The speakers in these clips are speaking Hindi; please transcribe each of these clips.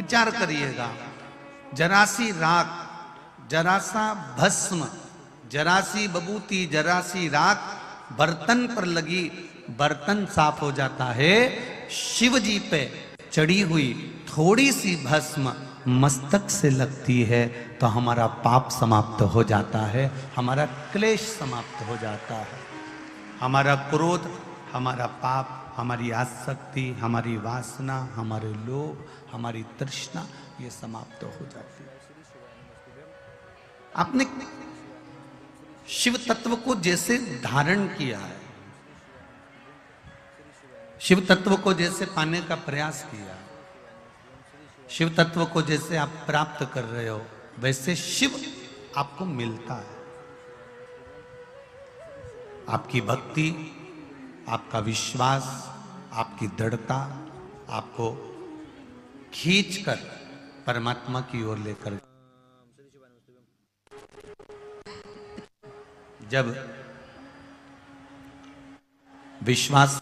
विचार करिएगा। जरा सी राख, जरा सा भस्म, जरा सी बबूती, जरा सी राख बर्तन पर लगी, बर्तन साफ हो जाता है। शिव जी पे चढ़ी हुई थोड़ी सी भस्म मस्तक से लगती है तो हमारा पाप समाप्त हो जाता है, हमारा क्लेश समाप्त हो जाता है, हमारा क्रोध, हमारा पाप, हमारी आसक्ति, हमारी वासना, हमारे लोभ, हमारी तृष्णा, ये समाप्त हो जाती है। आपने शिव तत्व को जैसे धारण किया है, शिव तत्व को जैसे पाने का प्रयास किया, शिव तत्व को जैसे आप प्राप्त कर रहे हो, वैसे शिव आपको मिलता है। आपकी भक्ति, आपका विश्वास, आपकी दृढ़ता आपको खींचकर परमात्मा की ओर लेकर, जब विश्वास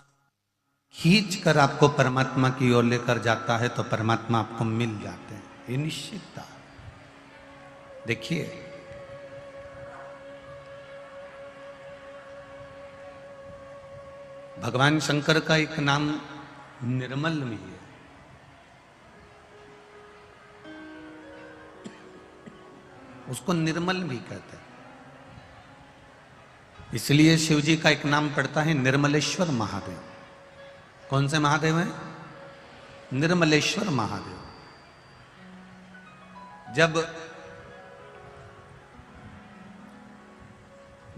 खींचकर आपको परमात्मा की ओर लेकर जाता है तो परमात्मा आपको मिल जाते हैं, ये निश्चितता। देखिए, भगवान शंकर का एक नाम निर्मल भी है। उसको निर्मल भी कहते हैं। इसलिए शिव जी का एक नाम पड़ता है निर्मलेश्वर महादेव। कौन से महादेव हैं? निर्मलेश्वर महादेव। जब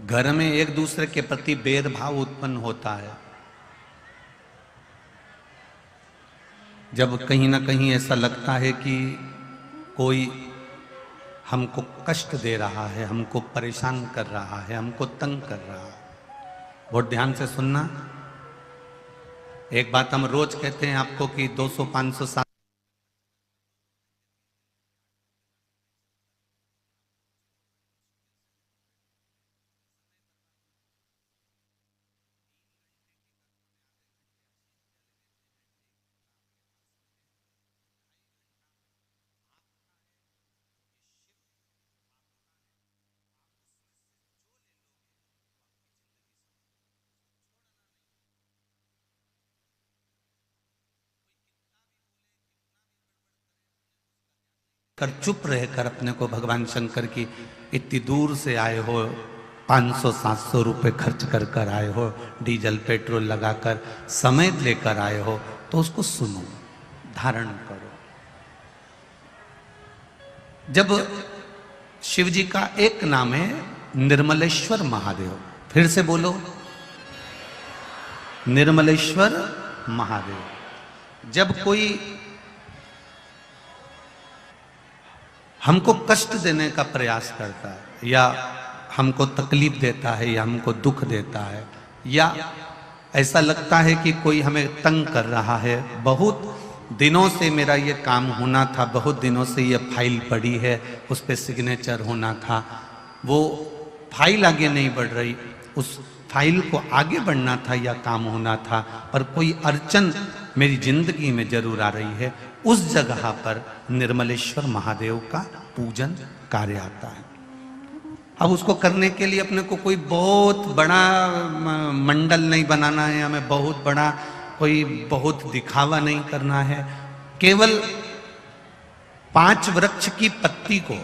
घर में एक दूसरे के प्रति भेदभाव उत्पन्न होता है, जब कहीं ना कहीं ऐसा लगता है कि कोई हमको कष्ट दे रहा है, हमको परेशान कर रहा है, हमको तंग कर रहा है, बहुत ध्यान से सुनना। एक बात हम रोज कहते हैं आपको कि 200-500 साल कर चुप रहकर अपने को भगवान शंकर की इतनी दूर से आए हो, 500-700 रुपए खर्च कर कर आए हो, डीजल पेट्रोल लगाकर समय लेकर आए हो, तो उसको सुनो, धारण करो। जब शिव जी का एक नाम है निर्मलेश्वर महादेव, फिर से बोलो निर्मलेश्वर महादेव। जब कोई हमको कष्ट देने का प्रयास करता है, या हमको तकलीफ देता है, या हमको दुख देता है, या ऐसा लगता है कि कोई हमें तंग कर रहा है, बहुत दिनों से मेरा ये काम होना था, बहुत दिनों से ये फाइल पड़ी है, उस पर सिग्नेचर होना था, वो फाइल आगे नहीं बढ़ रही, उस फाइल को आगे बढ़ना था या काम होना था, पर कोई अड़चन मेरी जिंदगी में जरूर आ रही है, उस जगह पर निर्मलेश्वर महादेव का पूजन कार्य आता है। अब उसको करने के लिए अपने को कोई बहुत बड़ा मंडल नहीं बनाना है, हमें बहुत बड़ा कोई बहुत दिखावा नहीं करना है। केवल 5 वृक्ष की पत्ती को,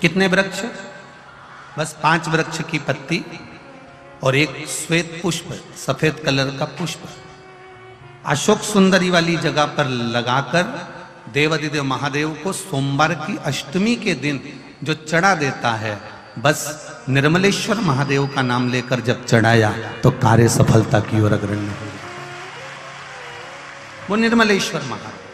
कितने वृक्ष? बस 5 वृक्ष की पत्ती और एक श्वेत पुष्प, सफेद कलर का पुष्प अशोक सुंदरी वाली जगह पर लगाकर देवादिदेव महादेव को सोमवार की अष्टमी के दिन जो चढ़ा देता है, बस निर्मलेश्वर महादेव का नाम लेकर जब चढ़ाया तो कार्य सफलता की ओर अग्रणी हो गया। वो निर्मलेश्वर महादेव।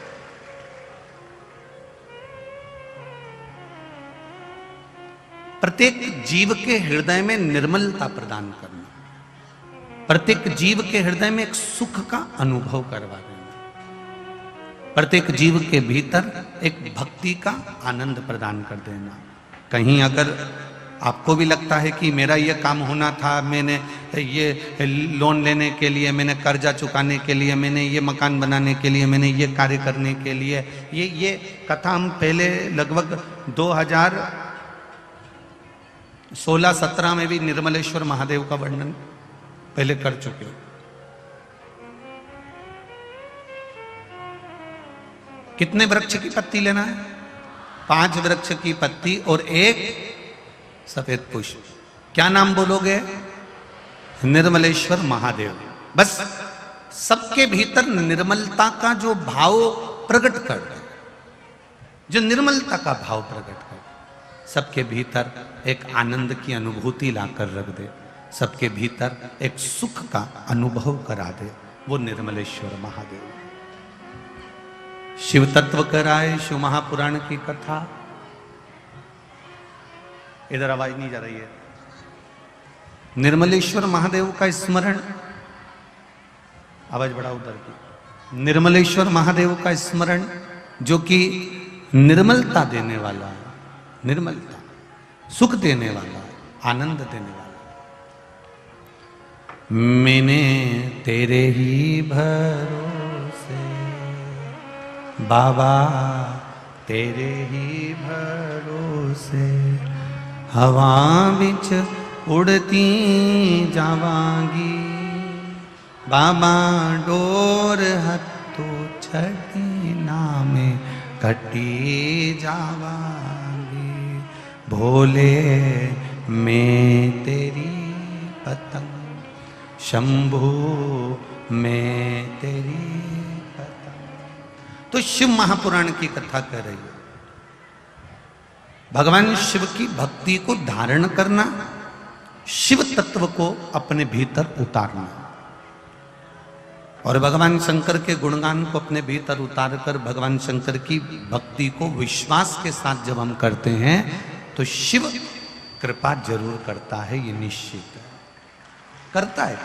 प्रत्येक जीव के हृदय में निर्मलता प्रदान करना, प्रत्येक जीव के हृदय में एक सुख का अनुभव करवा देना, प्रत्येक जीव के भीतर एक भक्ति का आनंद प्रदान कर देना। कहीं अगर आपको भी लगता है कि मेरा यह काम होना था, मैंने ये लोन लेने के लिए, मैंने कर्जा चुकाने के लिए, मैंने ये मकान बनाने के लिए, मैंने ये कार्य करने के लिए। ये कथा हम पहले लगभग 2016-17 में भी निर्मलेश्वर महादेव का वर्णन पहले कर चुके हो। कितने वृक्ष की पत्ती लेना है? 5 वृक्ष की पत्ती और 1 सफेद पुष्प। क्या नाम बोलोगे? निर्मलेश्वर महादेव। बस सबके भीतर निर्मलता का जो भाव प्रकट कर दे, जो निर्मलता का भाव प्रकट कर, सबके भीतर एक आनंद की अनुभूति लाकर रख दे, सबके भीतर एक सुख का अनुभव करा दे, वो निर्मलेश्वर महादेव। शिव तत्व कराए शिव महापुराण की कथा। इधर आवाज नहीं जा रही है। निर्मलेश्वर महादेव का स्मरण, आवाज बढ़ाओ उधर की। निर्मलेश्वर महादेव का स्मरण जो कि निर्मलता देने वाला है, निर्मलता, सुख देने वाला है, आनंद देने वाला है। मैंने तेरे ही भरोसे बाबा, तेरे ही भरोसे हवा बिच उड़ती जावांगी, बाबा डोर हथो छड़ी नामे कटी जावांगी। भोले मैं तेरी पतंग, शंभू मैं तेरी पतंग। तो शिव महापुराण की कथा कर रही है। भगवान शिव की भक्ति को धारण करना, शिव तत्व को अपने भीतर उतारना, और भगवान शंकर के गुणगान को अपने भीतर उतारकर भगवान शंकर की भक्ति को विश्वास के साथ जब हम करते हैं तो शिव कृपा जरूर करता है, ये निश्चित है, करता है।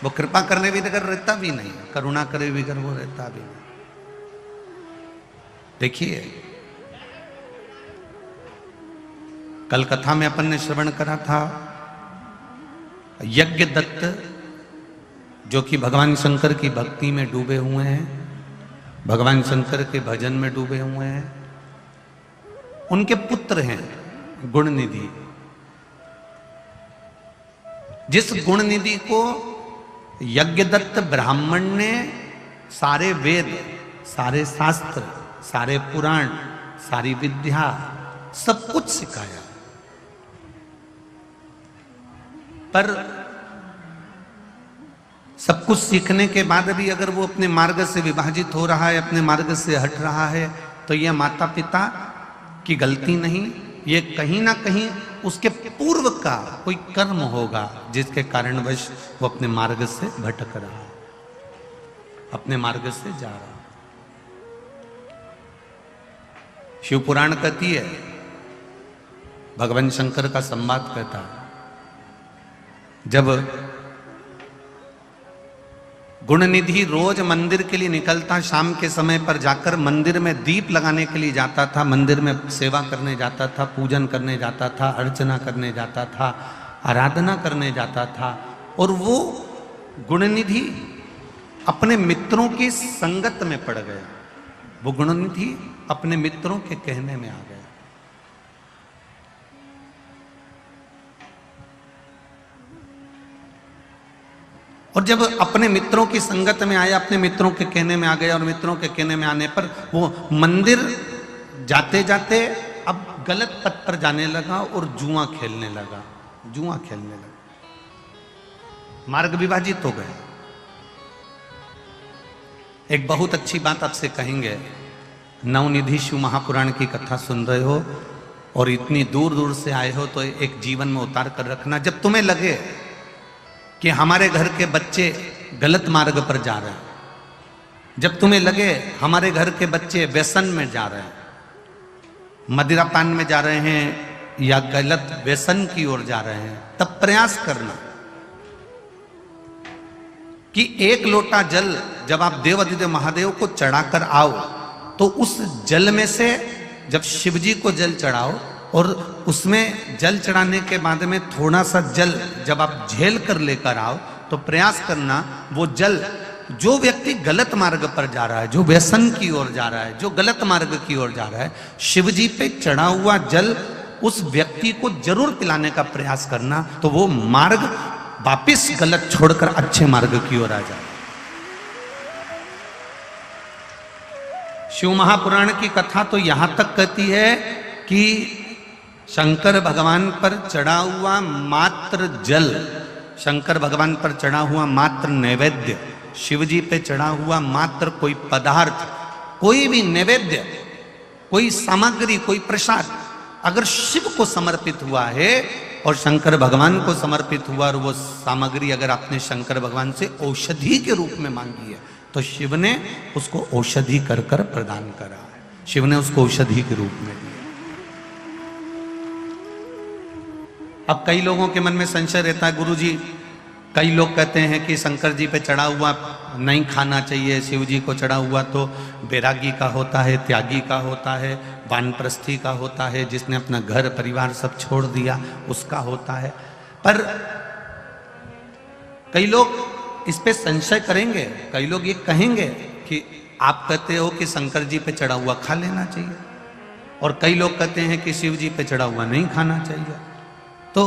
वो कृपा करने भी अगर रहता भी नहीं, करुणा करे भी अगर वो रहता भी नहीं। देखिए कल कथा में अपन ने श्रवण करा था, यज्ञ दत्त जो कि भगवान शंकर की भक्ति में डूबे हुए हैं, भगवान शंकर के भजन में डूबे हुए हैं, उनके पुत्र हैं गुणनिधि। जिस गुणनिधि को यज्ञदत्त ब्राह्मण ने सारे वेद, सारे शास्त्र, सारे पुराण, सारी विद्या सब कुछ सिखाया, पर सब कुछ सीखने के बाद भी अगर वो अपने मार्ग से विभाजित हो रहा है, अपने मार्ग से हट रहा है, तो यह माता पिता की गलती नहीं, ये कहीं ना कहीं उसके पूर्व का कोई कर्म होगा जिसके कारणवश वो अपने मार्ग से भटक रहा है, अपने मार्ग से जा रहा है। शिव पुराण कहती है, भगवान शंकर का संवाद कहता है, जब गुणनिधि रोज मंदिर के लिए निकलता, शाम के समय पर जाकर मंदिर में दीप लगाने के लिए जाता था, मंदिर में सेवा करने जाता था, पूजन करने जाता था, अर्चना करने जाता था, आराधना करने जाता था, और वो गुणनिधि अपने मित्रों की संगत में पड़ गया। वो गुणनिधि अपने मित्रों के कहने में आ गया। और जब अपने मित्रों की संगत में आया, अपने मित्रों के कहने में आ गया, और मित्रों के कहने में आने पर वो मंदिर जाते जाते अब गलत पथ पर जाने लगा और जुआ खेलने लगा, जुआ खेलने लगा, मार्ग विभाजित हो गया। एक बहुत अच्छी बात आपसे कहेंगे, नवनिधि शिव महापुराण की कथा सुन रहे हो और इतनी दूर दूर से आए हो, तो एक जीवन में उतार कर रखना। जब तुम्हें लगे कि हमारे घर के बच्चे गलत मार्ग पर जा रहे हैं, जब तुम्हें लगे हमारे घर के बच्चे व्यसन में जा रहे हैं, मदिरा पान में जा रहे हैं या गलत व्यसन की ओर जा रहे हैं, तब प्रयास करना कि एक लोटा जल जब आप देवाधिदेव महादेव को चढ़ाकर आओ, तो उस जल में से जब शिवजी को जल चढ़ाओ, और उसमें जल चढ़ाने के बाद में थोड़ा सा जल जब आप झेल कर लेकर आओ तो प्रयास करना वो जल, जो व्यक्ति गलत मार्ग पर जा रहा है, जो व्यसन की ओर जा रहा है, जो गलत मार्ग की ओर जा रहा है, शिव जी पे चढ़ा हुआ जल उस व्यक्ति को जरूर पिलाने का प्रयास करना, तो वो मार्ग वापिस गलत छोड़कर अच्छे मार्ग की ओर आ जाए। शिव महापुराण की कथा तो यहां तक कहती है कि शंकर भगवान पर चढ़ा हुआ मात्र जल, शंकर भगवान पर चढ़ा हुआ मात्र नैवेद्य, शिव जी पे चढ़ा हुआ मात्र कोई पदार्थ, कोई भी नैवेद्य, कोई सामग्री, कोई प्रसाद अगर शिव को समर्पित हुआ है और शंकर भगवान को समर्पित हुआ और वो सामग्री अगर आपने शंकर भगवान से औषधि के रूप में मांगी है तो शिव ने उसको औषधि कर कर प्रदान करा है, शिव ने उसको औषधि के रूप में दिया। अब कई लोगों के मन में संशय रहता है, गुरु जी कई लोग कहते हैं कि शंकर जी पे चढ़ा हुआ नहीं खाना चाहिए, शिव जी को चढ़ा हुआ तो बैरागी का होता है, त्यागी का होता है, वानप्रस्थी का होता है, जिसने अपना घर परिवार सब छोड़ दिया उसका होता है। पर कई लोग इस पे संशय करेंगे, कई लोग ये कहेंगे कि आप कहते हो कि शंकर जी पे चढ़ा हुआ खा लेना चाहिए, और कई लोग कहते हैं कि शिव जी पे चढ़ा हुआ नहीं खाना चाहिए। तो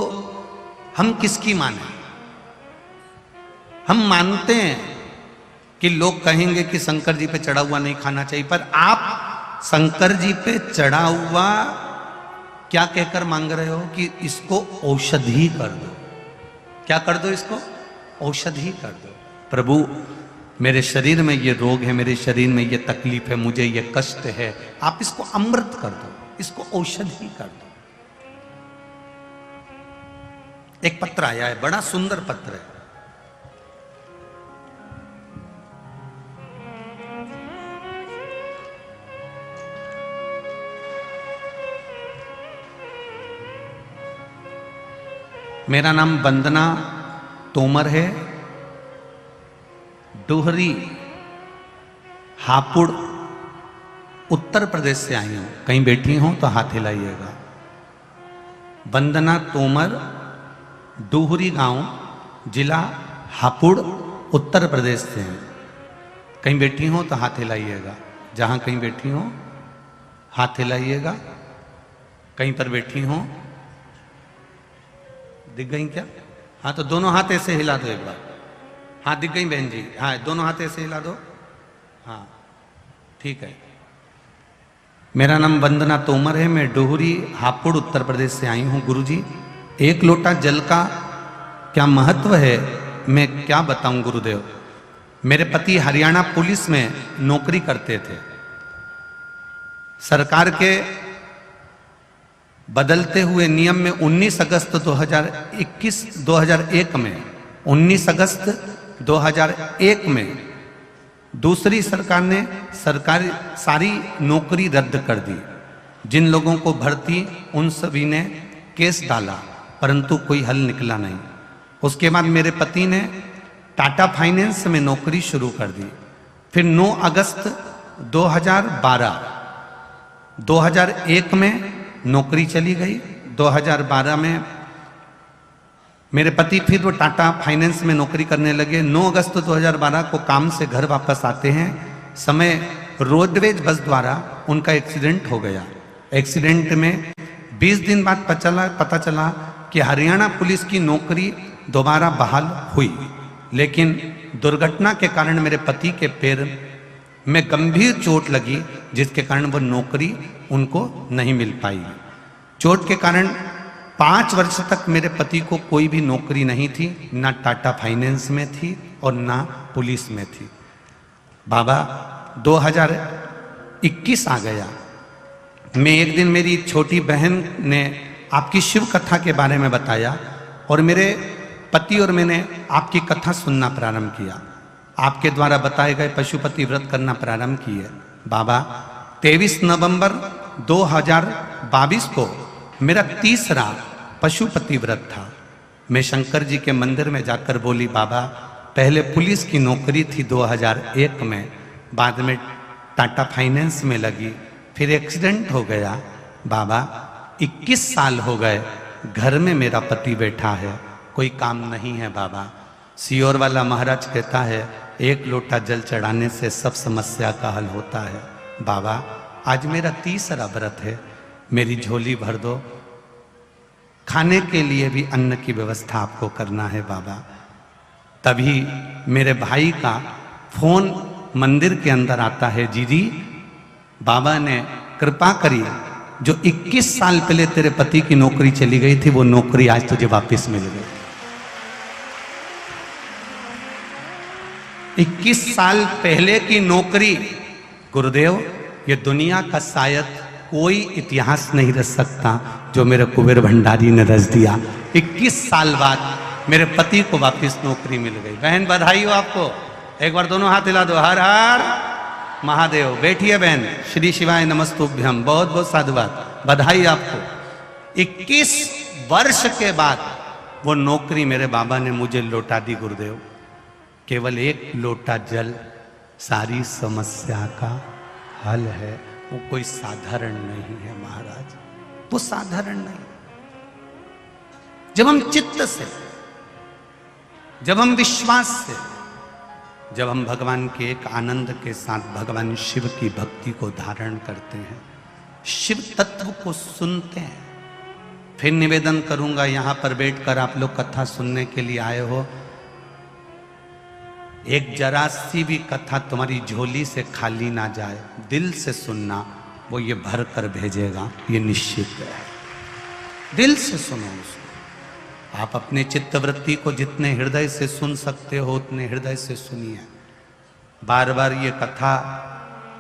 हम किसकी माने? हम मानते हैं कि लोग कहेंगे कि शंकर जी पे चढ़ा हुआ नहीं खाना चाहिए, पर आप शंकर जी पे चढ़ा हुआ क्या कहकर मांग रहे हो कि इसको औषधि कर दो। क्या कर दो? इसको औषधि कर दो। प्रभु मेरे शरीर में ये रोग है, मेरे शरीर में ये तकलीफ है, मुझे ये कष्ट है, आप इसको अमृत कर दो, इसको औषधि कर दो। एक पत्र आया है, बड़ा सुंदर पत्र है। मेरा नाम वंदना तोमर है, डोहरी हापुड़ उत्तर प्रदेश से आई हूं। कहीं बैठी हो तो हाथ हिलाइएगा। वंदना तोमर, डोहरी गांव, जिला हापुड़, उत्तर प्रदेश से हैं। कहीं बैठी हो तो हाथ हिलाइएगा। जहां कहीं बैठी हो हाथ हिलाइएगा। कहीं पर बैठी हो, दिख गई क्या? हाँ, तो दोनों हाथ ऐसे हिला दो एक बार। हाँ, दिख गई बहन जी। हाँ, दोनों हाथ ऐसे हिला दो। हाँ, ठीक है। मेरा नाम वंदना तोमर है, मैं डोहरी हापुड़ उत्तर प्रदेश से आई हूँ। गुरुजी, एक लोटा जल का क्या महत्व है मैं क्या बताऊं गुरुदेव। मेरे पति हरियाणा पुलिस में नौकरी करते थे। सरकार के बदलते हुए नियम में 19 अगस्त 2001 में 19 अगस्त 2001 में दूसरी सरकार ने सरकारी सारी नौकरी रद्द कर दी। जिन लोगों को भर्ती उन सभी ने केस डाला, परंतु कोई हल निकला नहीं। उसके बाद मेरे पति ने टाटा फाइनेंस में नौकरी शुरू कर दी। फिर 9 अगस्त 2001 में नौकरी चली गई। 2012 में मेरे पति फिर वो टाटा फाइनेंस में नौकरी करने लगे। 9 अगस्त 2012 को काम से घर वापस आते हैं समय रोडवेज बस द्वारा उनका एक्सीडेंट हो गया। एक्सीडेंट में 20 दिन बाद पता चला कि हरियाणा पुलिस की नौकरी दोबारा बहाल हुई, लेकिन दुर्घटना के कारण मेरे पति के पैर में गंभीर चोट लगी, जिसके कारण वो नौकरी उनको नहीं मिल पाई। चोट के कारण 5 वर्ष तक मेरे पति को कोई भी नौकरी नहीं थी, ना टाटा फाइनेंस में थी और ना पुलिस में थी। बाबा 2021 आ गया। मैं एक दिन मेरी छोटी बहन ने आपकी शिव कथा के बारे में बताया और मेरे पति और मैंने आपकी कथा सुनना प्रारंभ किया। आपके द्वारा बताए गए पशुपति व्रत करना प्रारंभ किए। बाबा 23 नवंबर 2022 को मेरा तीसरा पशुपति व्रत था। मैं शंकर जी के मंदिर में जाकर बोली, बाबा पहले पुलिस की नौकरी थी 2001 में, बाद में टाटा फाइनेंस में लगी, फिर एक्सीडेंट हो गया। बाबा 21 साल हो गए, घर में मेरा पति बैठा है, कोई काम नहीं है बाबा। सियोर वाला महाराज कहता है एक लोटा जल चढ़ाने से सब समस्या का हल होता है। बाबा आज मेरा तीसरा व्रत है, मेरी झोली भर दो, खाने के लिए भी अन्न की व्यवस्था आपको करना है बाबा। तभी मेरे भाई का फोन मंदिर के अंदर आता है, जीजी बाबा ने कृपा करी, जो 21 साल पहले तेरे पति की नौकरी चली गई थी वो नौकरी आज तुझे वापस मिल गई। 21 साल पहले की नौकरी, गुरुदेव ये दुनिया का शायद कोई इतिहास नहीं रच सकता जो मेरे कुबेर भंडारी ने रच दिया। 21 साल बाद मेरे पति को वापस नौकरी मिल गई। बहन बधाई हो आपको, एक बार दोनों हाथ हिला दो, हर हर महादेव। बैठिए बहन, श्री शिवाय नमस्तुभ्यम, बहुत बहुत साधुवाद, बधाई आपको। 21 वर्ष के बाद वो नौकरी मेरे बाबा ने मुझे लौटा दी गुरुदेव। केवल एक लोटा जल सारी समस्या का हल है। वो कोई साधारण नहीं है महाराज, वो साधारण नहीं। जब हम चित्त से, जब हम विश्वास से, जब हम भगवान के एक आनंद के साथ भगवान शिव की भक्ति को धारण करते हैं, शिव तत्व को सुनते हैं। फिर निवेदन करूंगा, यहां पर बैठकर आप लोग कथा सुनने के लिए आए हो, एक जरा सी भी कथा तुम्हारी झोली से खाली ना जाए, दिल से सुनना, वो ये भर कर भेजेगा, ये निश्चित है। दिल से सुनो उसको। आप अपने चित्तवृत्ति को जितने हृदय से सुन सकते हो उतने हृदय से सुनिए। बार बार ये कथा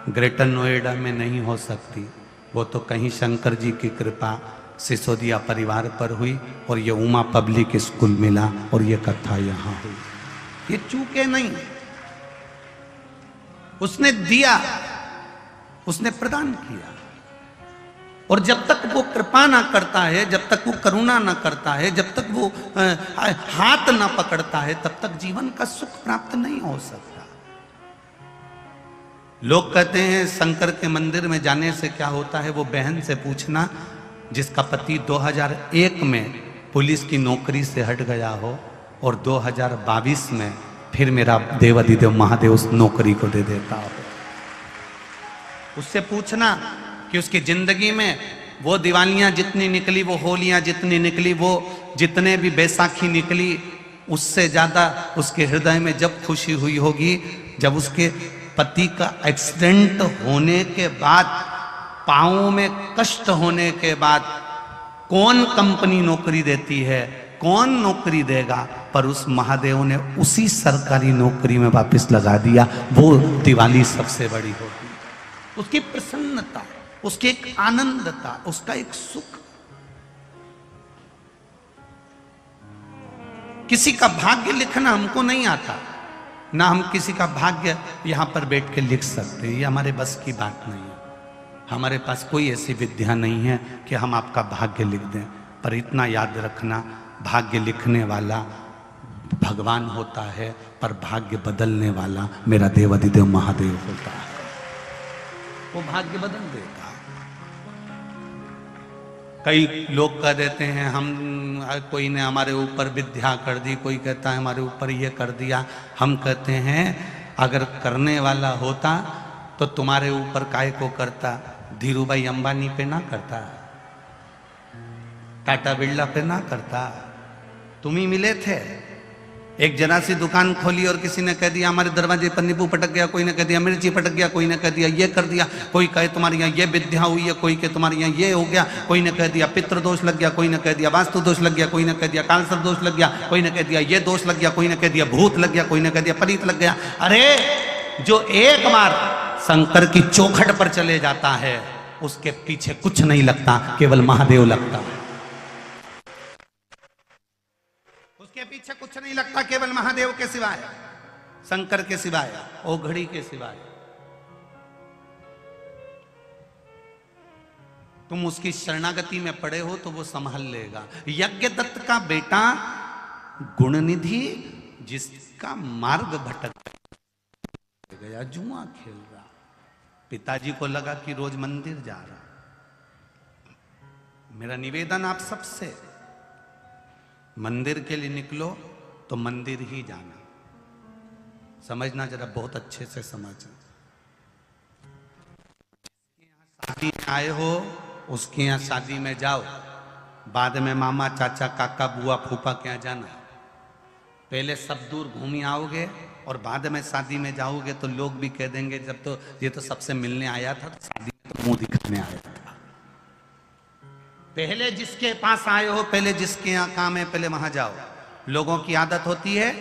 ग्रेटर नोएडा में नहीं हो सकती, वो तो कहीं शंकर जी की कृपा सिसोदिया परिवार पर हुई और ये उमा पब्लिक स्कूल मिला और ये कथा यहाँ हुई। ये चूके नहीं, उसने दिया, उसने प्रदान किया। और जब तक वो कृपा ना करता है, जब तक वो करुणा ना करता है, जब तक वो हाथ ना पकड़ता है, तब तक जीवन का सुख प्राप्त नहीं हो सकता। लोग कहते हैं शंकर के मंदिर में जाने से क्या होता है, वो बहन से पूछना जिसका पति 2001 में पुलिस की नौकरी से हट गया हो और 2022 में फिर मेरा देवाधिदेव महादेव उस नौकरी को दे देता हो। उससे पूछना कि उसकी जिंदगी में वो दिवालियां जितनी निकली, वो होलियां जितनी निकली, वो जितने भी बैसाखी निकली, उससे ज्यादा उसके हृदय में जब खुशी हुई होगी जब उसके पति का एक्सीडेंट होने के बाद, पांवों में कष्ट होने के बाद, कौन कंपनी नौकरी देती है, कौन नौकरी देगा, पर उस महादेव ने उसी सरकारी नौकरी में वापस लगा दिया। वो दिवाली सबसे बड़ी होगी। उसकी प्रसन्नता, उसकी एक आनंदता, उसका एक सुख। किसी का भाग्य लिखना हमको नहीं आता, ना हम किसी का भाग्य यहां पर बैठ के लिख सकते, ये हमारे बस की बात नहीं है। हमारे पास कोई ऐसी विद्या नहीं है कि हम आपका भाग्य लिख दें। पर इतना याद रखना, भाग्य लिखने वाला भगवान होता है, पर भाग्य बदलने वाला मेरा देवाधिदेव महादेव होता है। वो भाग्य बदल देता है। कई लोग कह देते हैं हम, कोई ने हमारे ऊपर विद्या कर दी, कोई कहता है हमारे ऊपर ये कर दिया। हम कहते हैं अगर करने वाला होता तो तुम्हारे ऊपर काय को करता, धीरूभाई अंबानी पे ना करता, टाटा बिरला पे ना करता। तुम ही मिले थे। एक जरा सी दुकान खोली और किसी ने कह दिया हमारे दरवाजे पर नींबू पटक गया, कोई ने कह दिया मिर्ची पटक गया, कोई ने कह दिया ये कर दिया, कोई कहे तुम्हारे यहाँ ये विद्या हुई है, कोई कहे तुम्हारे यहाँ ये हो गया, कोई ने कह दिया पितृ दोष लग गया, कोई ने कह दिया वास्तु दोष लग गया, कोई ने कह दिया कालसर्प दोष लग गया, कोई ने कह दिया ये दोष लग गया, कोई ने कह दिया भूत लग गया, कोई ने कह दिया परीत लग गया। अरे जो एक बार शंकर की चौखट पर चले जाता है उसके पीछे कुछ नहीं लगता, केवल महादेव लगता है। उसके पीछे कुछ नहीं लगता, केवल महादेव के सिवाय, शंकर के सिवाय, ओघड़ी के सिवाय। तुम उसकी शरणागति में पड़े हो तो वो संभाल लेगा। यज्ञदत्त का बेटा गुणनिधि जिसका मार्ग भटक गया, जुआ खेल रहा, पिताजी को लगा कि रोज मंदिर जा रहा, मेरा निवेदन आप सबसे, मंदिर के लिए निकलो तो मंदिर ही जाना। समझना जरा, बहुत अच्छे से समझना। शादी में आए हो उसके यहाँ शादी में जाओ, बाद में मामा चाचा काका बुआ फूफा के यहाँ जाना। पहले सब दूर घूमी आओगे और बाद में शादी में जाओगे तो लोग भी कह देंगे जब तो ये तो सबसे मिलने आया था, तो शादी में तो मुंह दिखाने आया था। पहले जिसके पास आए हो, पहले जिसके यहाँ काम है, पहले वहां जाओ। लोगों की आदत होती है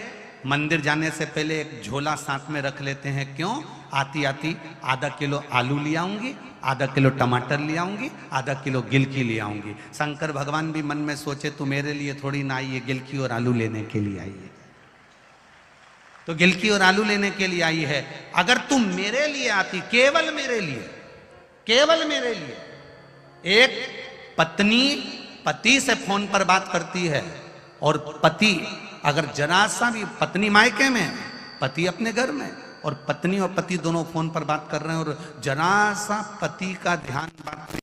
मंदिर जाने से पहले एक झोला साथ में रख लेते हैं। क्यों? आती आती आधा किलो आलू ले आऊंगी, आधा किलो टमाटर ले आऊंगी, आधा किलो गिलकी ले आऊंगी। शंकर भगवान भी मन में सोचे तू मेरे लिए थोड़ी ना आई है, गिलकी और आलू लेने के लिए आई है, तो गिलकी और आलू लेने के लिए आई है। अगर तुम मेरे लिए आती, केवल मेरे लिए, केवल मेरे लिए, एक पत्नी पति से फोन पर बात करती है और पति अगर जरा सा भी, पत्नी मायके में, पति अपने घर में, और पत्नी और पति दोनों फोन पर बात कर रहे हैं और जरा सा पति का ध्यान बात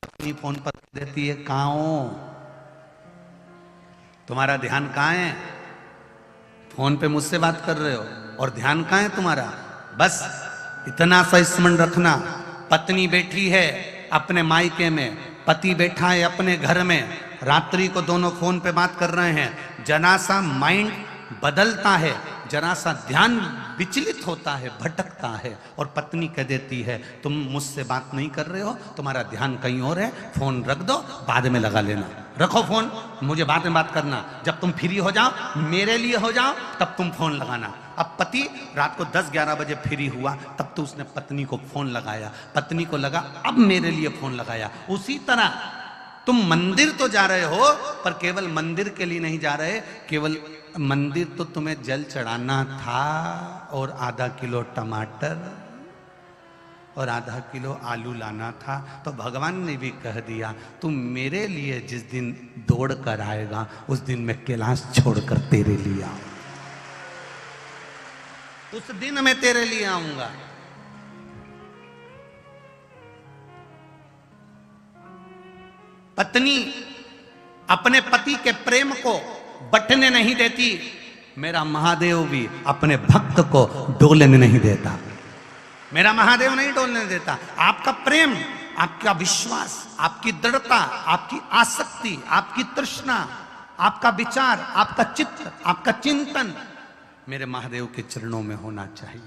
पत्नी फोन पर देती है, कहां हो, तुम्हारा ध्यान कहां है? फोन पे मुझसे बात कर रहे हो और ध्यान कहां है तुम्हारा? बस इतना सा स्मरण रखना, पत्नी बैठी है अपने मायके में, पति बैठा है अपने घर में, रात्रि को दोनों फोन पे बात कर रहे हैं। जरा सा माइंड बदलता है, जरा सा ध्यान विचलित होता है, भटकता है, और पत्नी कह देती है तुम मुझसे बात नहीं कर रहे हो, तुम्हारा ध्यान कहीं और है, फोन रख दो, बाद में लगा लेना। रखो फोन, मुझे बाद में बात करना, जब तुम फ्री हो जाओ, मेरे लिए हो जाओ, तब तुम फोन लगाना। अब पति रात को 10-11 बजे फ्री हुआ, तब तो उसने पत्नी को फोन लगाया, पत्नी को लगा अब मेरे लिए फोन लगाया। उसी तरह तुम मंदिर तो जा रहे हो, पर केवल मंदिर के लिए नहीं जा रहे, केवल मंदिर तो तुम्हें जल चढ़ाना था, और आधा किलो टमाटर और आधा किलो आलू लाना था। तो भगवान ने भी कह दिया तुम मेरे लिए जिस दिन दौड़ कर आएगा, उस दिन मैं कैलाश छोड़कर तेरे लिए आऊंगा, उस दिन मैं तेरे लिए आऊंगा। पत्नी अपने पति के प्रेम को बटने नहीं देती, मेरा महादेव भी अपने भक्त को डोलने नहीं देता। मेरा महादेव नहीं डोलने देता। आपका प्रेम, आपका विश्वास, आपकी दृढ़ता, आपकी आसक्ति, आपकी तृष्णा, आपका विचार, आपका चित्त, आपका चिंतन मेरे महादेव के चरणों में होना चाहिए।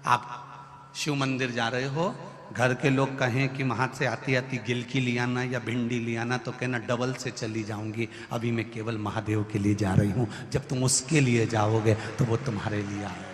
आप शिव मंदिर जा रहे हो, घर के लोग कहें कि वहां से आती आती गिलकी ले आना या भिंडी ले आना, तो कहना डबल से चली जाऊंगी, अभी मैं केवल महादेव के लिए जा रही हूं। जब तुम उसके लिए जाओगे तो वो तुम्हारे लिए आएगा।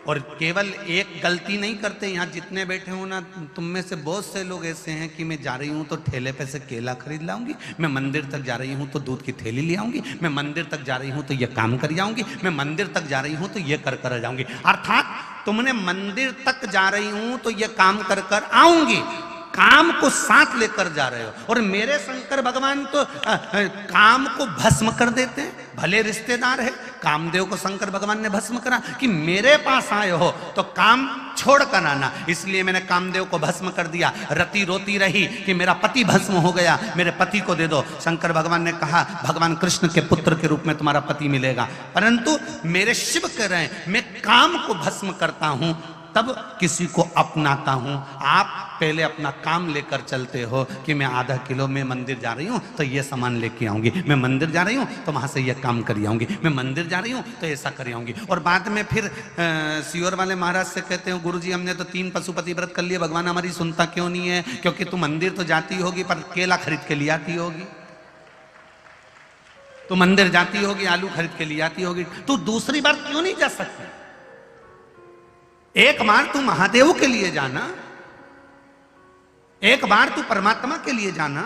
और केवल एक गलती नहीं करते, यहाँ जितने बैठे हो ना, तुम में से बहुत से लोग ऐसे हैं कि मैं जा रही हूँ तो ठेले पे से केला खरीद लाऊंगी, मैं मंदिर तक जा रही हूँ तो दूध की थैली ले आऊंगी, मैं मंदिर तक जा रही हूँ तो ये काम कर जाऊंगी, मैं मंदिर तक जा रही हूँ तो ये कर जाऊंगी। अर्थात तुमने मंदिर तक जा रही हूँ तो ये काम कर आऊंगी, काम को साथ लेकर जा रहे हो। और मेरे शंकर भगवान तो काम को भस्म कर देते हैं। भले रिश्तेदार है, कामदेव को शंकर भगवान ने भस्म करा कि मेरे पास आए हो तो काम छोड़ कर आना, इसलिए मैंने कामदेव को भस्म कर दिया। रति रोती रही कि मेरा पति भस्म हो गया, मेरे पति को दे दो। शंकर भगवान ने कहा भगवान कृष्ण के पुत्र के रूप में तुम्हारा पति मिलेगा, परंतु मेरे शिव कह रहे हैं मैं काम को भस्म करता हूं तब किसी को अपनाता हूं। आप पहले अपना काम लेकर चलते हो कि मैं आधा किलो में मंदिर जा रही हूं तो ये सामान लेके आऊंगी, मैं मंदिर जा रही हूं तो वहां से ये काम कर आऊंगी, मैं मंदिर जा रही हूं तो ऐसा कर आऊंगी। और बाद में फिर सियोर वाले महाराज से कहते हो गुरुजी हमने तो 3 पशुपति व्रत कर लिए, भगवान हमारी सुनता क्यों नहीं है? क्योंकि तू मंदिर तो जाती होगी पर केला खरीद के ले आती होगी, तो मंदिर जाती होगी आलू खरीद के ले आती होगी, तू दूसरी बार क्यों नहीं जा सकती? एक बार तू महादेव के लिए जाना, एक बार तू परमात्मा के लिए जाना,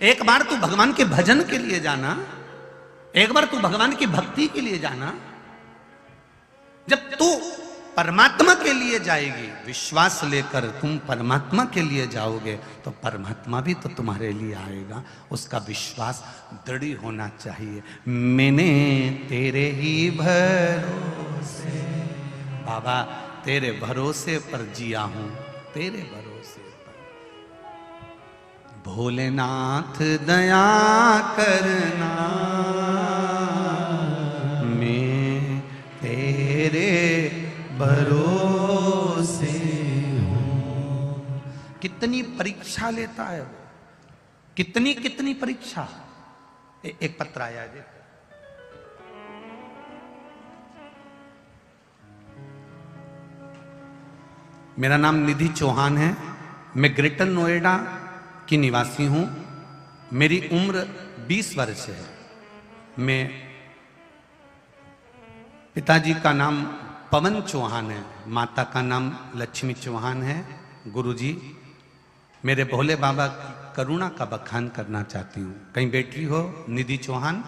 एक बार तू भगवान के भजन के लिए जाना, एक बार तू भगवान की भक्ति के लिए जाना। जब तू परमात्मा के लिए जाएगी, विश्वास लेकर तुम परमात्मा के लिए जाओगे तो परमात्मा भी तो तुम्हारे लिए आएगा। उसका विश्वास दृढ़ होना चाहिए। मैंने तेरे ही भरोसे, बाबा तेरे भरोसे पर जिया हूं, तेरे भरोसे पर। भोलेनाथ दया करना, मैं तेरे भरोसे हूँ। कितनी परीक्षा लेता है वो, कितनी कितनी परीक्षा। एक पत्र आया है देखो। मेरा नाम निधि चौहान है, मैं ग्रेटर नोएडा की निवासी हूं। मेरी उम्र 20 वर्ष है। मैं पिताजी का नाम पवन चौहान है, माता का नाम लक्ष्मी चौहान है। गुरुजी, मेरे भोले बाबा की करुणा का बखान करना चाहती हूँ। कहीं बैठी हो निधि चौहान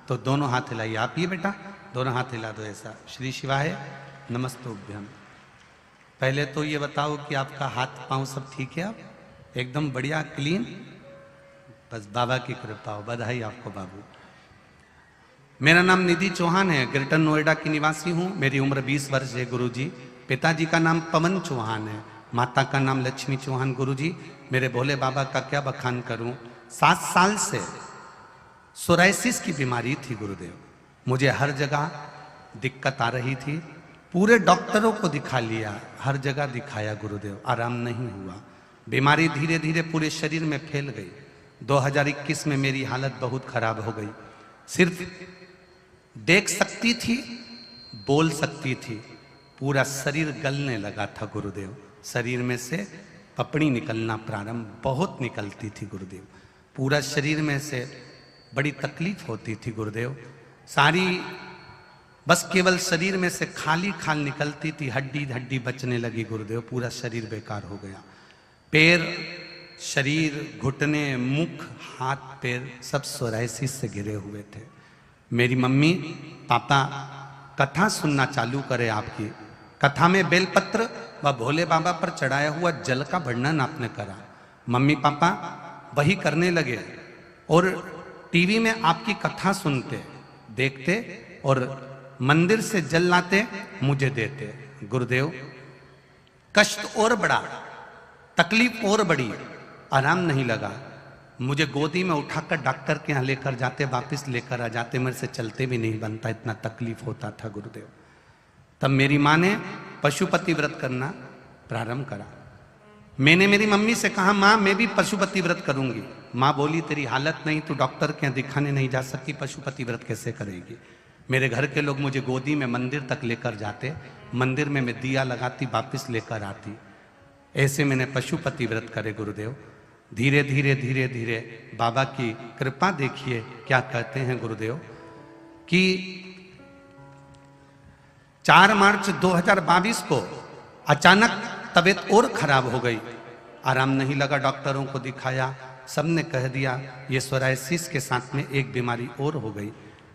तो दोनों हाथ हिलाइए। आप ये बेटा दोनों हाथ हिला दो ऐसा। श्री शिवाय नमस्तुभ्यम। पहले तो ये बताओ कि आपका हाथ पांव सब ठीक है? आप एकदम बढ़िया क्लीन? बस बाबा की कृपा हो। बधाई आपको बाबू। मेरा नाम निधि चौहान है, ग्रेटर नोएडा की निवासी हूँ। मेरी उम्र 20 वर्ष है गुरुजी। पिताजी का नाम पवन चौहान है, माता का नाम लक्ष्मी चौहान। गुरुजी, मेरे भोले बाबा का क्या बखान करूं। 7 साल से सोराइसिस की बीमारी थी गुरुदेव। मुझे हर जगह दिक्कत आ रही थी। पूरे डॉक्टरों को दिखा लिया, हर जगह दिखाया गुरुदेव, आराम नहीं हुआ। बीमारी धीरे धीरे पूरे शरीर में फैल गई। 2021 में मेरी हालत बहुत खराब हो गई। सिर्फ देख सकती थी, बोल सकती थी, पूरा शरीर गलने लगा था गुरुदेव। शरीर में से पपड़ी निकलना प्रारंभ, बहुत निकलती थी गुरुदेव। पूरा शरीर में से बड़ी तकलीफ होती थी गुरुदेव। सारी बस केवल शरीर में से खाली खाल निकलती थी, हड्डी हड्डी बचने लगी गुरुदेव। पूरा शरीर बेकार हो गया। पैर, शरीर, घुटने, मुख, हाथ पैर सब सोराइसिस से घिरे हुए थे। मेरी मम्मी पापा कथा सुनना चालू करे आपकी। कथा में बेलपत्र व भोले बाबा पर चढ़ाया हुआ जल का वर्णन आपने करा। मम्मी पापा वही करने लगे और टीवी में आपकी कथा सुनते, देखते और मंदिर से जल लाते, मुझे देते। गुरुदेव, कष्ट और बढ़ा, तकलीफ और बढ़ी, आराम नहीं लगा। मुझे गोदी में उठाकर डॉक्टर के यहाँ लेकर जाते, वापस लेकर आ जाते। मेरे से चलते भी नहीं बनता, इतना तकलीफ होता था गुरुदेव। तब मेरी माँ ने पशुपति व्रत करना प्रारंभ करा। मैंने मेरी मम्मी से कहा, माँ मैं भी पशुपति व्रत करूंगी। माँ बोली, तेरी हालत नहीं, तू डॉक्टर के यहाँ दिखाने नहीं जा सकती, पशुपति व्रत कैसे करेगी। मेरे घर के लोग मुझे गोदी में मंदिर तक लेकर जाते, मंदिर में मैं दिया लगाती, वापस लेकर आती। ऐसे मैंने पशुपति व्रत करे गुरुदेव। धीरे धीरे धीरे धीरे बाबा की कृपा देखिए क्या कहते हैं गुरुदेव कि 4 मार्च 2022 को अचानक तबीयत और खराब हो गई। आराम नहीं लगा, डॉक्टरों को दिखाया, सबने कह दिया ये सोराइसिस के साथ में एक बीमारी और हो गई,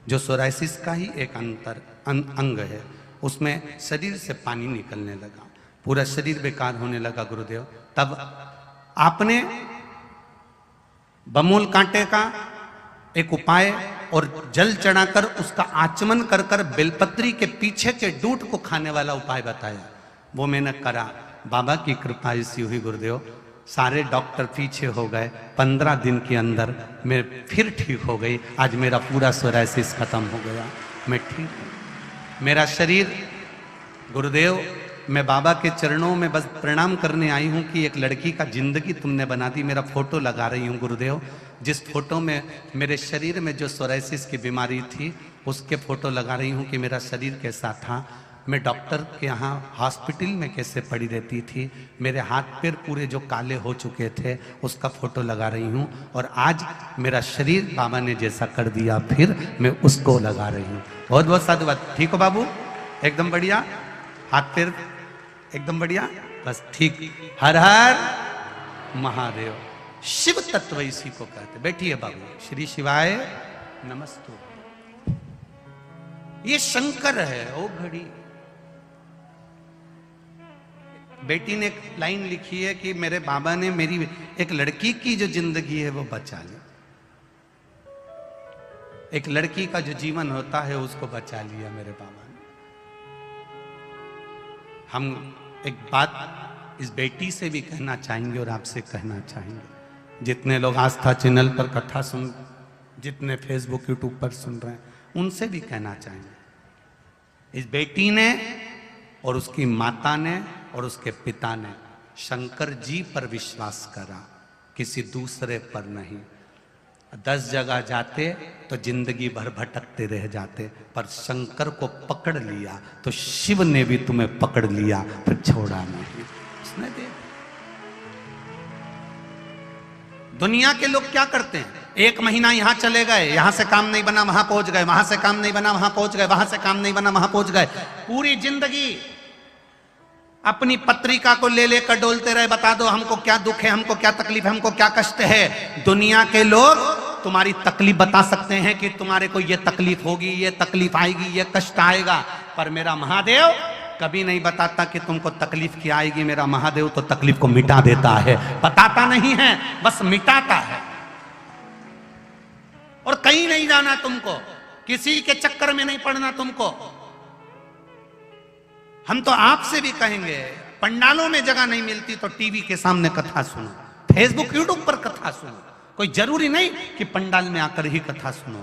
जो सोराइसिस का ही एक अंग है। उसमें शरीर से पानी निकलने लगा, पूरा शरीर बेकार होने लगा गुरुदेव। तब आपने बमूल कांटे का एक उपाय और जल चढ़ाकर उसका आचमन कर कर बेलपत्री के पीछे के डूट को खाने वाला उपाय बताया। वो मैंने करा, बाबा की कृपा ऐसी हुई गुरुदेव, सारे डॉक्टर पीछे हो गए। 15 दिन के अंदर मैं फिर ठीक हो गई। आज मेरा पूरा सोराइसिस खत्म हो गया, मैं ठीक हूँ। मेरा शरीर गुरुदेव, मैं बाबा के चरणों में बस प्रणाम करने आई हूँ कि एक लड़की का जिंदगी तुमने बना दी। मेरा फोटो लगा रही हूँ गुरुदेव, जिस फोटो में मेरे शरीर में जो सोराइसिस की बीमारी थी उसके फोटो लगा रही हूँ कि मेरा शरीर कैसा था, मैं डॉक्टर के यहाँ हॉस्पिटल में कैसे पड़ी रहती थी, मेरे हाथ पैर पूरे जो काले हो चुके थे उसका फोटो लगा रही हूँ। और आज मेरा शरीर बाबा ने जैसा कर दिया फिर मैं उसको लगा रही हूँ। बहुत बहुत साधुवाद। ठीक हो बाबू? एकदम बढ़िया, हाथ पैर एकदम बढ़िया, बस ठीक। हर हर महादेव। शिव तत्व इसी को कहते। बैठिए बाबू। श्री शिवाय नमस्तु। ये शंकर है ओ घड़ी। बेटी ने एक लाइन लिखी है कि मेरे बाबा ने मेरी एक लड़की की जो जिंदगी है वो बचा ली। एक लड़की का जो जीवन होता है उसको बचा लिया मेरे बाबा ने। हम एक बात इस बेटी से भी कहना चाहेंगे और आपसे कहना चाहेंगे, जितने लोग आस्था चैनल पर कथा सुन, जितने फेसबुक यूट्यूब पर सुन रहे हैं, उनसे भी कहना चाहेंगे, इस बेटी ने और उसकी माता ने और उसके पिता ने शंकर जी पर विश्वास करा, किसी दूसरे पर नहीं। 10 जगह जाते तो जिंदगी भर भटकते रह जाते, पर शंकर को पकड़ लिया तो शिव ने भी तुम्हें पकड़ लिया, फिर छोड़ा नहीं उसने दे। दुनिया के लोग क्या करते हैं, 1 महीना यहां चले गए, यहां से काम नहीं बना वहां पहुंच गए, वहां से काम नहीं बना वहां पहुंच गए, वहां से काम नहीं बना वहां पहुंच गए, पूरी जिंदगी अपनी पत्रिका को ले लेकर डोलते रहे, बता दो हमको क्या दुख है, हमको क्या तकलीफ है, हमको क्या कष्ट है। दुनिया के लोग तुम्हारी तकलीफ बता सकते हैं कि तुम्हारे को ये तकलीफ होगी, ये तकलीफ आएगी, ये कष्ट आएगा, पर मेरा महादेव कभी नहीं बताता कि तुमको तकलीफ क्या आएगी। मेरा महादेव तो तकलीफ को मिटा देता है, बताता नहीं है, बस मिटाता है। और कहीं नहीं जाना तुमको, किसी के चक्कर में नहीं पड़ना तुमको। हम तो आपसे भी कहेंगे, पंडालों में जगह नहीं मिलती तो टीवी के सामने कथा सुनो, फेसबुक यूट्यूब पर कथा सुनो, कोई जरूरी नहीं कि पंडाल में आकर ही कथा सुनो,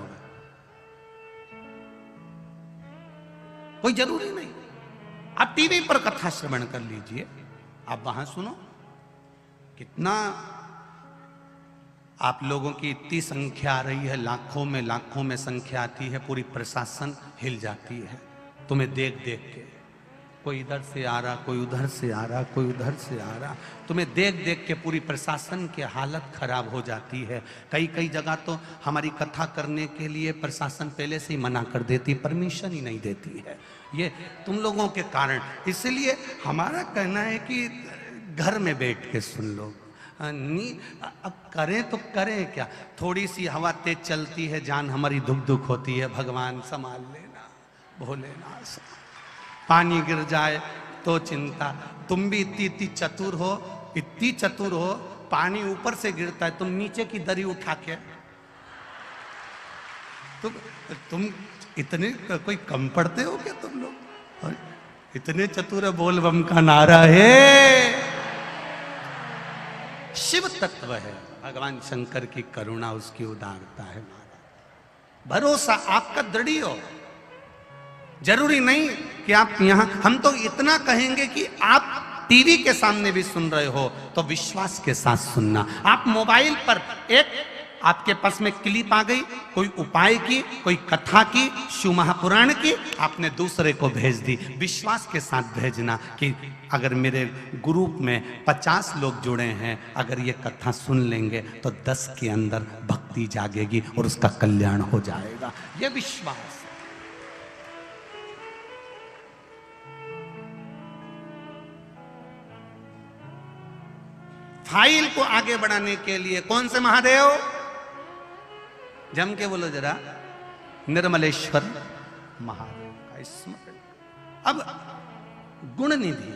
कोई जरूरी नहीं। आप टीवी पर कथा श्रवण कर लीजिए, आप वहां सुनो। कितना आप लोगों की इतनी संख्या आ रही है, लाखों में संख्या आती है, पूरी प्रशासन हिल जाती है तुम्हें देख देख के। कोई इधर से आ रहा, कोई उधर से आ रहा, कोई उधर से आ रहा, तुम्हें देख देख के पूरी प्रशासन की हालत खराब हो जाती है। कई जगह तो हमारी कथा करने के लिए प्रशासन पहले से ही मना कर देती, परमिशन ही नहीं देती है, ये तुम लोगों के कारण। इसलिए हमारा कहना है कि घर में बैठ के सुन लो। अब करें तो करें क्या, थोड़ी सी हवा तेज चलती है, जान हमारी धुक धुक होती है, भगवान संभाल लेना, भोलेनाथ। पानी गिर जाए तो चिंता, तुम भी इतनी चतुर हो, इतनी चतुर हो, पानी ऊपर से गिरता है, तुम नीचे की दरी उठा के, तुम इतने कोई कम पड़ते हो क्या तुम लोग? और इतने चतुर है, बोल बम का नारा है, शिव तत्व है, भगवान शंकर की करुणा, उसकी उदारता है। भरोसा आपका दृढ़ हो, जरूरी नहीं कि आप यहां, हम तो इतना कहेंगे कि आप टीवी के सामने भी सुन रहे हो तो विश्वास के साथ सुनना। आप मोबाइल पर एक आपके पास में क्लिप आ गई, कोई उपाय की, कोई कथा की, शिव महापुराण की, आपने दूसरे को भेज दी, विश्वास के साथ भेजना कि अगर मेरे ग्रुप में 50 लोग जुड़े हैं, अगर ये कथा सुन लेंगे तो 10 के अंदर भक्ति जागेगी और उसका कल्याण हो जाएगा, ये विश्वास। फाइल को आगे बढ़ाने के लिए कौन से महादेव, जम के बोलो जरा, निर्मलेश्वर महादेव का स्मरण। अब गुणनिधि,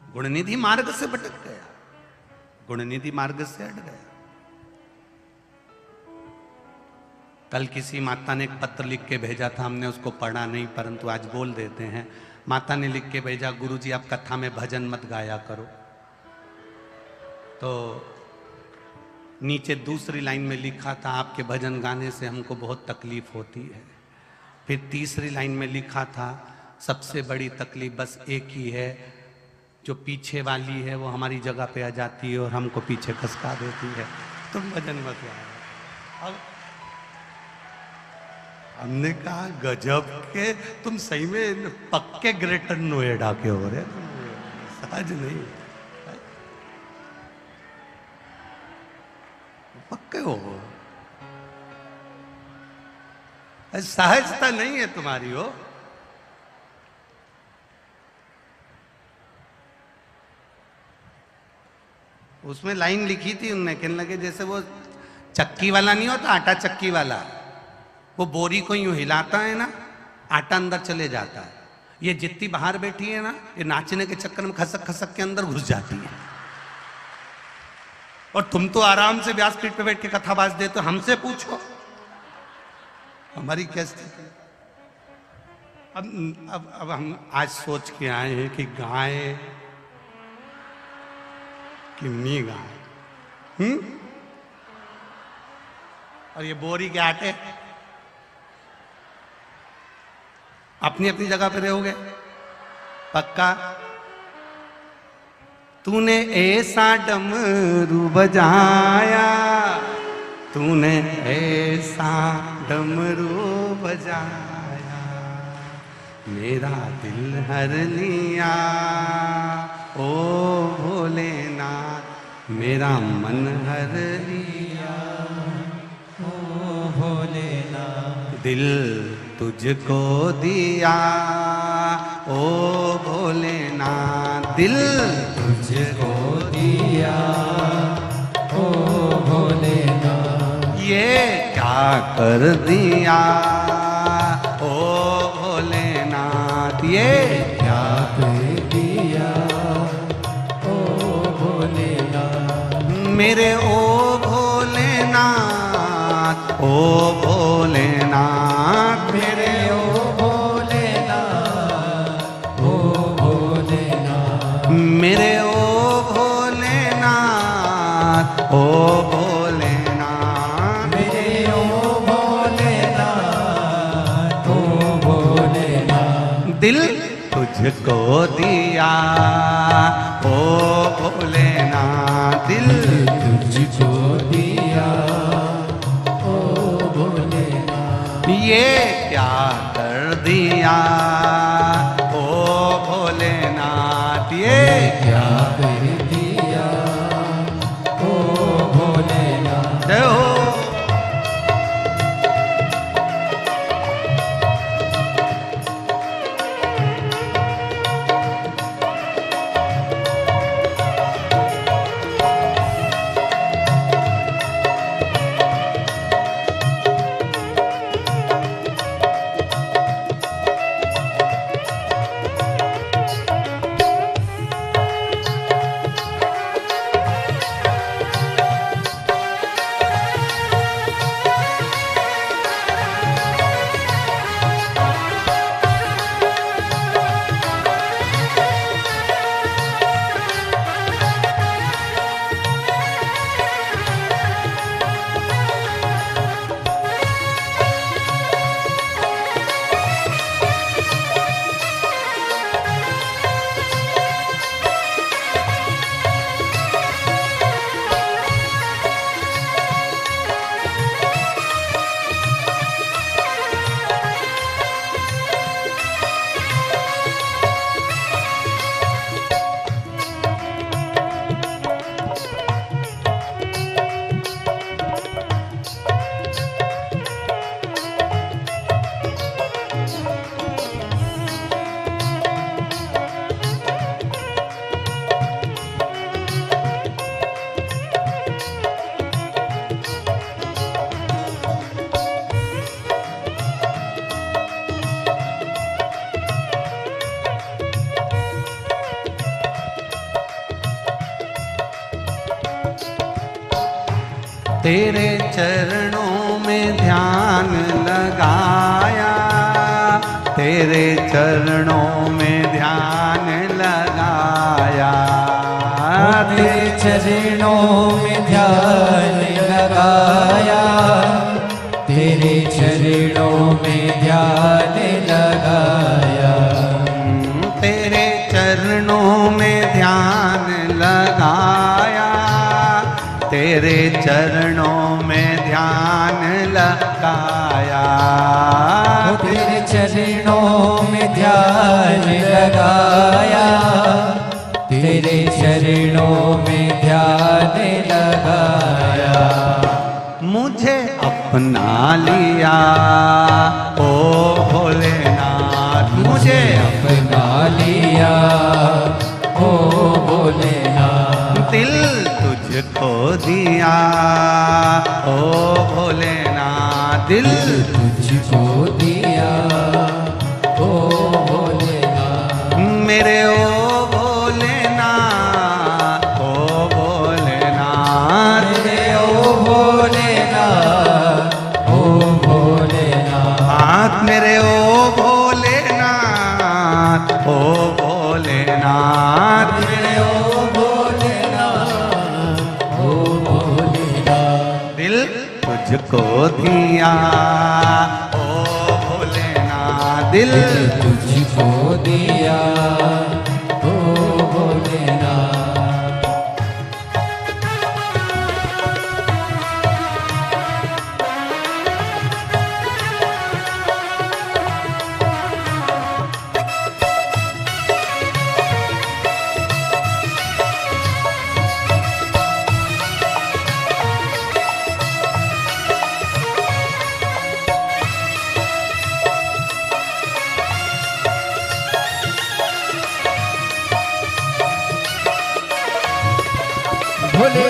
गुणनिधि मार्ग से भटक गया, गुणनिधि मार्ग से हट गया। कल किसी माता ने एक पत्र लिख के भेजा था, हमने उसको पढ़ा नहीं, परंतु आज बोल देते हैं। माता ने लिख के भेजा, गुरुजी आप कथा में भजन मत गाया करो। तो नीचे दूसरी लाइन में लिखा था, आपके भजन गाने से हमको बहुत तकलीफ होती है। फिर तीसरी लाइन में लिखा था, सबसे बड़ी तकलीफ बस एक ही है, जो पीछे वाली है वो हमारी जगह पे आ जाती है और हमको पीछे खसका देती है, तुम भजन मत गाओ। अब हमने कहा गजब के, तुम सही में पक्के ग्रेटर नोएडा के हो रहे, सहज नहीं, पक्के हो, सहजता नहीं है तुम्हारी हो। उसमें लाइन लिखी थी उनने, कहने लगे जैसे वो चक्की वाला नहीं होता, आटा चक्की वाला, वो बोरी को यूं हिलाता है ना, आटा अंदर चले जाता है। ये जितनी बाहर बैठी है ना, ये नाचने के चक्कर में खसक खसक के अंदर घुस जाती है। और तुम तो आराम से व्यासपीठ पे बैठ के कथाबाज देते हो, हमसे पूछो हमारी क्या स्थिति। अब हम आज सोच के आए हैं कि गाय कि नी गाय, और ये बोरी के आटे अपनी अपनी जगह पे रहोगे पक्का। तूने ऐसा डमरू बजाया, तूने ऐसा डमरू बजाया, मेरा दिल हर लिया ओ भोलेनाथ, मेरा मन हर लिया ओ भोलेनाथ। दिल तुझको दिया ओ भोलेनाथ, दिल तुझको दिया ओ भोलेनाथ। ये क्या कर दिया ओ भोलेनाथ, ये क्या कर दिया ओ भोलेनाथ। मेरे ओ भोलेनाथ, ओ भोलेनाथ, मेरे ओ भोलेनाथ, ओ भोलेनाथ, मेरे ओ भोलेनाथ, ओ भोलेनाथ, मेरे ओ भोलेनाथ, ओ भोलेनाथ। दिल तुझको दिया ओ भोलेनाथ, दिल तुझको दिया ओ भोलेनाथ। ये क्या कर दिया ओ भोलेनाथ, ये क्या कर दिया ओ भोलेनाथ। जय हो। तेरे चरणों में ध्यान लगाया, तेरे चरणों में ध्यान लगाया, तेरे चरणों में ध्यान लगाया, तेरे चरणों में ध्यान लगाया, तेरे चरणों में ध्यान लगाया, तेरे चरणों में ध्यान लगाया, तेरे चरणों में ध्यान लगाया, तेरे चरणों में ध्यान लगाया। मुझे अपना लिया ओ भोलेनाथ, मुझे अपना लिया ओ भोलेनाथ। दिल तुझको दिया ओ भोलेनाथ, दिल तुझको दिया ओ भोलेनाथ। मेरे ओ भोलेनाथ, ओ भोलेनाथ, मेरे ओ भोलेनाथ, ओ भोलेनाथ, मेरे ओ भोलेनाथ, ओ भोलेनाथ, मेरे ओ तुझको दिया, ओ भोलेनाथ दिल तुझको दिया, ओ भोलेनाथ। भोले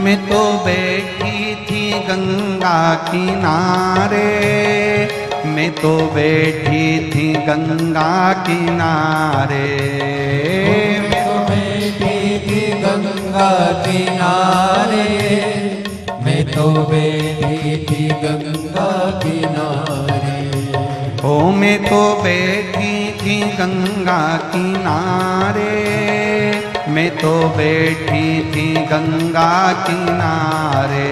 मैं तो बैठी थी गंगा किनारे, मैं तो बैठी थी गंगा किनारे, मैं तो बैठी थी गंगा किनारे, मैं तो बैठी थी गंगा किनारे। ओ मैं तो बैठी थी गंगा किनारे, मैं तो बैठी थी गंगा किनारे,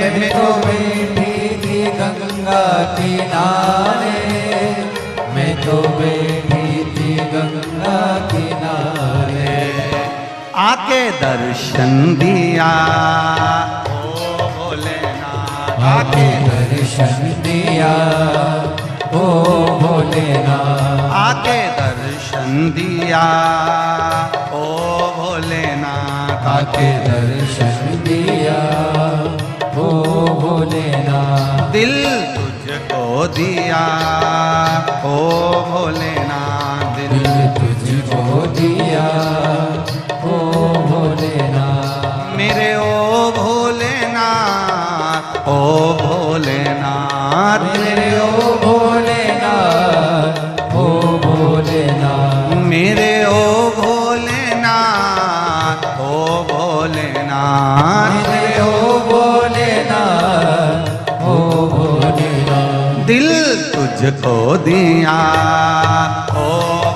मैं तो बैठी थी गंगा किनारे, मैं तो बैठी थी गंगा किनारे। आके दर्शन दिया, ओ भोलेनाथ आके दर्शन दिया, ओ भोलेनाथ। आके दर्शन दिया, ओ भोलेनाथ आके दर्शन दिया, ओ भोलेनाथ। दिल तुझको दिया, ओ भोलेनाथ दिल तुझको दिया, ओ भोलेनाथ। मेरे ओ भोलेनाथ, ओ भोलेनाथ मेरे ओ भोलेनाथ, ओ भोलेनाथ। मेरे ओ भोलेनाथ, ओ भोलेनाथ मेरे ओ भोलेनाथ, ओ भोलेनाथ। दिल तुझको दिया, ओ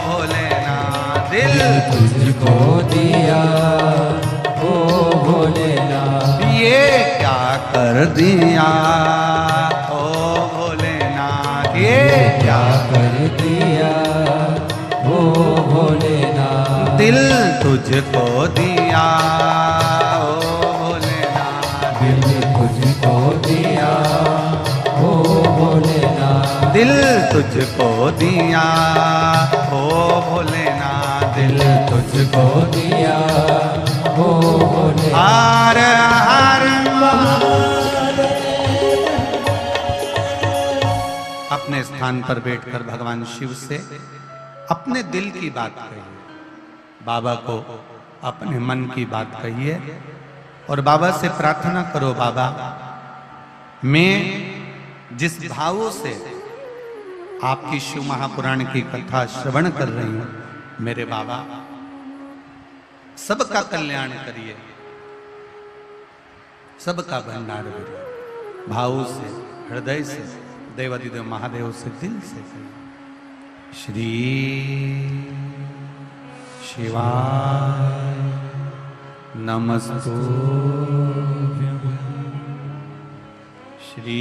भोलेनाथ दिल तुझको दिया, ओ भोलेनाथ। ये क्या कर दिया, ओ भोलेनाथ ये क्या कर दिया, ओ भोलेनाथ। दिल तुझको दिया, ओ भोलेनाथ तुझको दिया ओ भोलेनाथ, दिल तुझको दिया ओ भोले। हर हर अपने स्थान पर बैठकर भगवान शिव से अपने दिल की बात कहिए, बाबा को अपने मन की बात कहिए और बाबा से प्रार्थना करो, बाबा मैं जिस भावों से आपकी शिव महापुराण की कथा श्रवण कर रही हूं, मेरे बाबा सबका कल्याण करिए, सबका भंडार करिए। भावों से, हृदय से, देवादिदेव महादेव से, दिल से करिए। श्री शिवाय नमस्तु। श्री